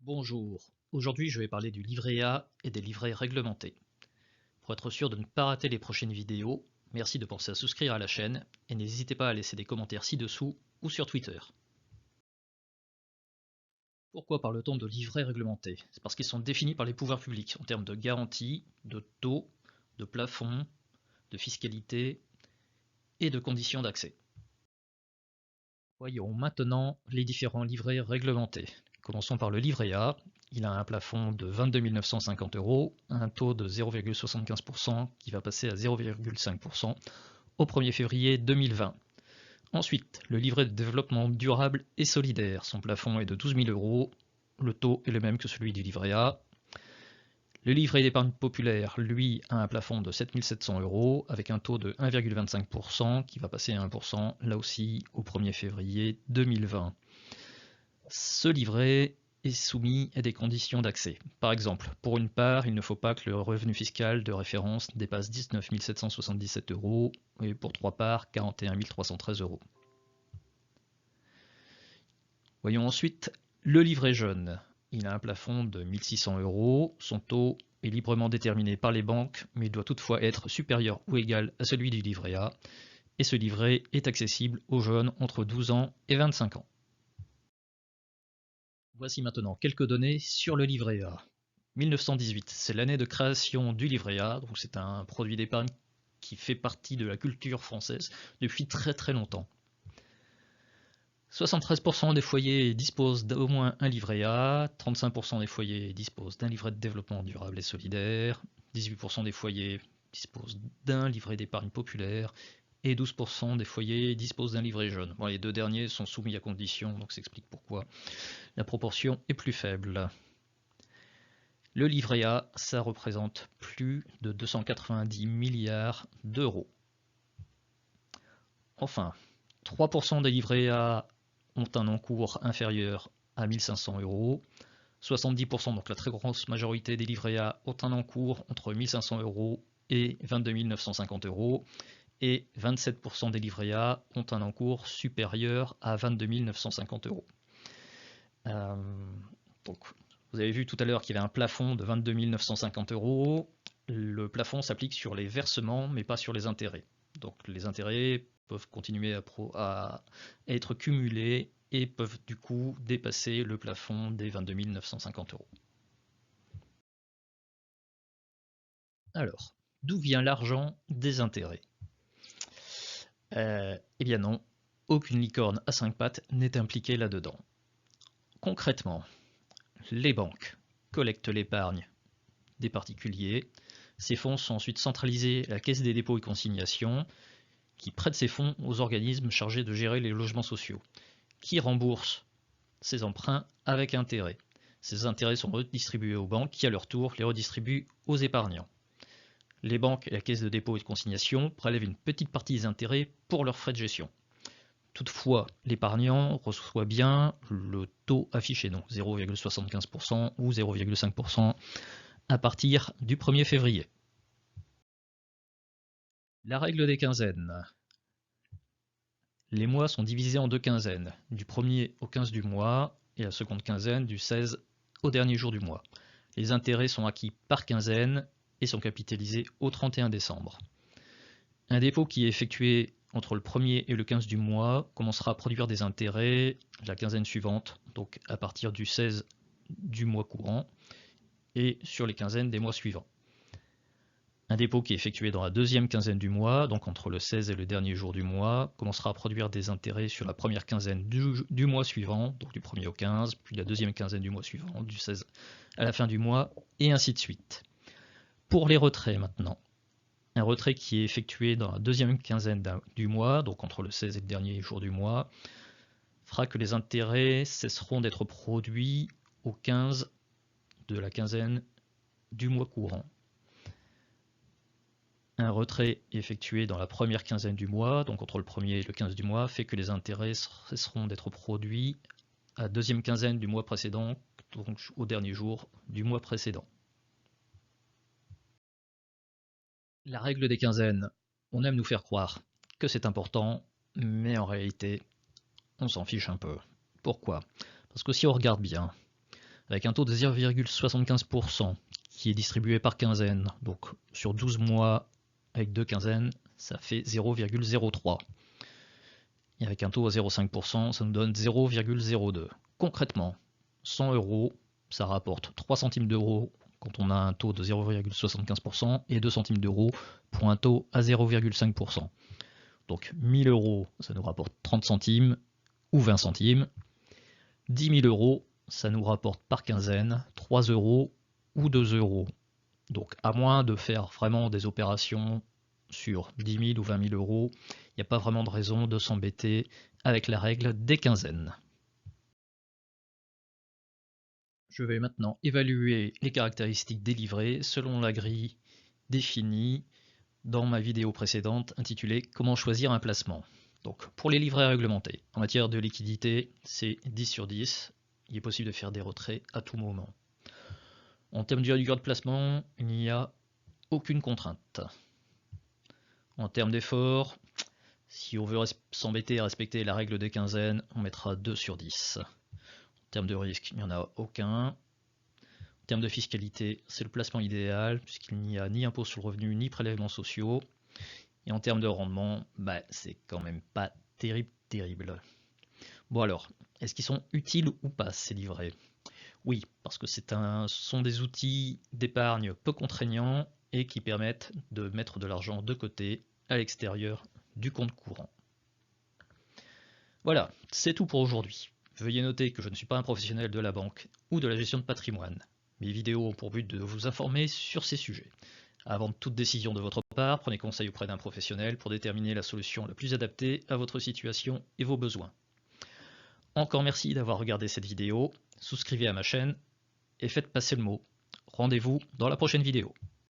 Bonjour, aujourd'hui je vais parler du livret A et des livrets réglementés. Pour être sûr de ne pas rater les prochaines vidéos, merci de penser à souscrire à la chaîne et n'hésitez pas à laisser des commentaires ci-dessous ou sur Twitter. Pourquoi parle-t-on de livrets réglementés? C'est parce qu'ils sont définis par les pouvoirs publics en termes de garantie, de taux, de plafond, de fiscalité et de conditions d'accès. Voyons maintenant les différents livrets réglementés. Commençons par le livret A. Il a un plafond de 22 950 €, un taux de 0,75% qui va passer à 0,5% au 1er février 2020. Ensuite, le livret de développement durable et solidaire. Son plafond est de 12 000 €. Le taux est le même que celui du livret A. Le livret d'épargne populaire, lui, a un plafond de 7 700 € avec un taux de 1,25% qui va passer à 1% là aussi au 1er février 2020. Ce livret est soumis à des conditions d'accès. Par exemple, pour une part, il ne faut pas que le revenu fiscal de référence dépasse 19 777 € et pour 3 parts, 41 313 €. Voyons ensuite le livret jeune. Il a un plafond de 1 600 €. Son taux est librement déterminé par les banques, mais il doit toutefois être supérieur ou égal à celui du livret A. Et ce livret est accessible aux jeunes entre 12 ans et 25 ans. Voici maintenant quelques données sur le livret A. 1918, c'est l'année de création du livret A, donc c'est un produit d'épargne qui fait partie de la culture française depuis très très longtemps. 73% des foyers disposent d'au moins un livret A, 35% des foyers disposent d'un livret de développement durable et solidaire, 18% des foyers disposent d'un livret d'épargne populaire et 12% des foyers disposent d'un livret jaune. Bon, les deux derniers sont soumis à conditions, donc ça explique pourquoi la proportion est plus faible. Le livret A, ça représente plus de 290 milliards d'euros. Enfin, 3% des livrets A ont un encours inférieur à 1 500 €. 70%, donc la très grosse majorité des livrets A, ont un encours entre 1 500 € et 22 950 €. Et 27% des livrets A ont un encours supérieur à 22 950 €. Donc, vous avez vu tout à l'heure qu'il y avait un plafond de 22 950 €. Le plafond s'applique sur les versements, mais pas sur les intérêts. Donc les intérêts peuvent continuer à être cumulés et peuvent du coup dépasser le plafond des 22 950 €. Alors, d'où vient l'argent des intérêts? Eh bien non, aucune licorne à 5 pattes n'est impliquée là-dedans. Concrètement, les banques collectent l'épargne des particuliers. Ces fonds sont ensuite centralisés à la Caisse des dépôts et consignations, qui prête ces fonds aux organismes chargés de gérer les logements sociaux, qui remboursent ces emprunts avec intérêt. Ces intérêts sont redistribués aux banques, qui à leur tour les redistribuent aux épargnants. Les banques et la Caisse de dépôt et de consignation prélèvent une petite partie des intérêts pour leurs frais de gestion. Toutefois, l'épargnant reçoit bien le taux affiché, donc 0,75% ou 0,5% à partir du 1er février. La règle des quinzaines. Les mois sont divisés en deux quinzaines, du 1er au 15 du mois et la seconde quinzaine du 16 au dernier jour du mois. Les intérêts sont acquis par quinzaine et sont capitalisés au 31 décembre. Un dépôt qui est effectué entre le 1er et le 15 du mois commencera à produire des intérêts la quinzaine suivante, donc à partir du 16 du mois courant et sur les quinzaines des mois suivants. Un dépôt qui est effectué dans la deuxième quinzaine du mois, donc entre le 16 et le dernier jour du mois, commencera à produire des intérêts sur la première quinzaine du mois suivant, donc du 1er au 15, puis la deuxième quinzaine du mois suivant, du 16 à la fin du mois, et ainsi de suite. Pour les retraits maintenant, un retrait qui est effectué dans la deuxième quinzaine du mois, donc entre le 16 et le dernier jour du mois, fera que les intérêts cesseront d'être produits au 15 de la quinzaine du mois courant. Un retrait effectué dans la première quinzaine du mois, donc entre le 1er et le 15 du mois, fait que les intérêts cesseront d'être produits à la deuxième quinzaine du mois précédent, donc au dernier jour du mois précédent. La règle des quinzaines, on aime nous faire croire que c'est important, mais en réalité, on s'en fiche un peu. Pourquoi? Parce que si on regarde bien, avec un taux de 0,75% qui est distribué par quinzaine. Donc sur 12 mois avec 2 quinzaines, ça fait 0,03. Et avec un taux à 0,5%, ça nous donne 0,02. Concrètement, 100 €, ça rapporte 3 centimes d'euros quand on a un taux de 0,75% et 2 centimes d'euros pour un taux à 0,5%. Donc 1000 €, ça nous rapporte 30 centimes ou 20 centimes. 10 000 €, ça nous rapporte par quinzaine 3 € ou 2 €. Donc à moins de faire vraiment des opérations sur 10 000 ou 20 000 €, il n'y a pas vraiment de raison de s'embêter avec la règle des quinzaines. Je vais maintenant évaluer les caractéristiques des livrets selon la grille définie dans ma vidéo précédente intitulée « Comment choisir un placement ». Donc pour les livrets réglementés, en matière de liquidité, c'est 10 sur 10. Il est possible de faire des retraits à tout moment. En termes de durée de placement, il n'y a aucune contrainte. En termes d'effort, si on veut s'embêter à respecter la règle des quinzaines, on mettra 2 sur 10. En termes de risque, il n'y en a aucun. En termes de fiscalité, c'est le placement idéal, puisqu'il n'y a ni impôt sur le revenu, ni prélèvements sociaux. Et en termes de rendement, c'est quand même pas terrible. Bon alors, est-ce qu'ils sont utiles ou pas ces livrets? Oui, parce que ce sont des outils d'épargne peu contraignants et qui permettent de mettre de l'argent de côté à l'extérieur du compte courant. Voilà, c'est tout pour aujourd'hui. Veuillez noter que je ne suis pas un professionnel de la banque ou de la gestion de patrimoine. Mes vidéos ont pour but de vous informer sur ces sujets. Avant toute décision de votre part, prenez conseil auprès d'un professionnel pour déterminer la solution la plus adaptée à votre situation et vos besoins. Encore merci d'avoir regardé cette vidéo, souscrivez à ma chaîne et faites passer le mot. Rendez-vous dans la prochaine vidéo.